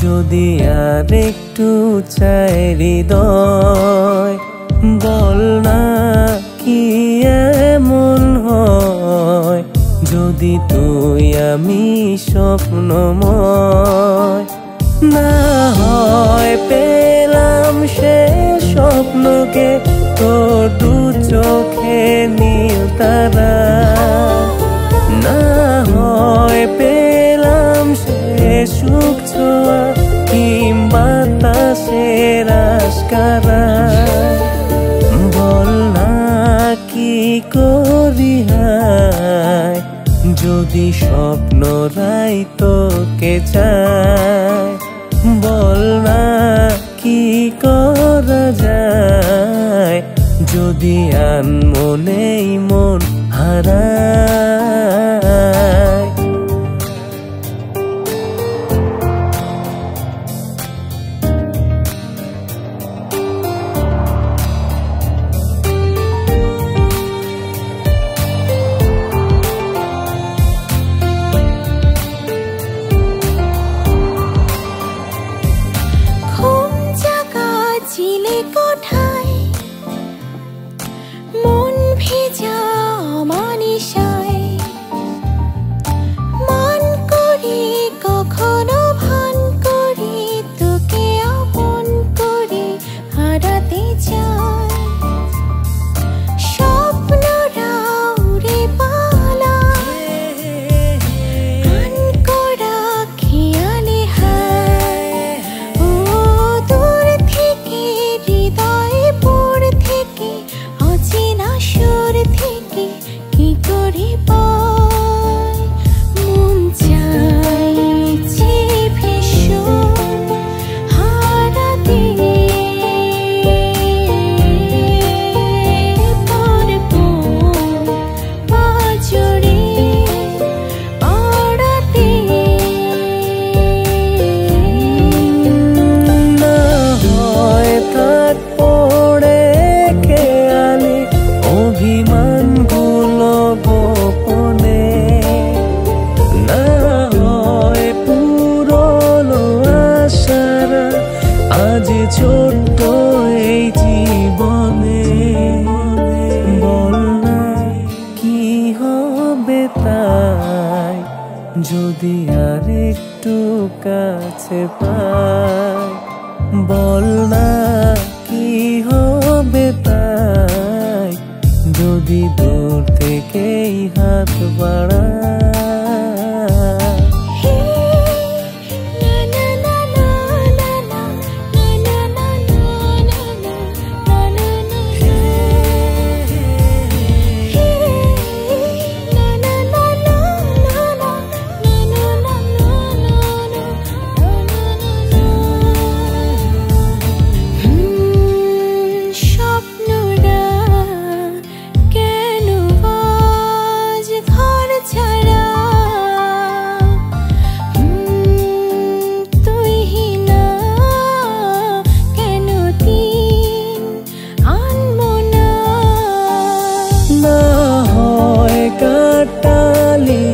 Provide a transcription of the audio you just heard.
যদি আর একটু চাই হৃদয়, বল না কি এমন হয় যদি তুই আমি স্বপ্নময় না হয়। পেলাম সে স্বপ্নকে তোর দু চোখে নীল তারা, না হয় পেলাম সে সুখ ছোঁয়া কিংবা বাতাসের আশকারা। বল না কি করি হায় যদি স্বপ্নরাই তোকে চায়, বল না কি করা যায় যদি আনমনেই মন হারায়। আজ ছোট্ট এই জীবনে বল না কি হবে তাই যদি আর একটু কাছে পাই, বল না কি হবে তাই যদি দূর থেকেই হাত বাড়াই। কাটালি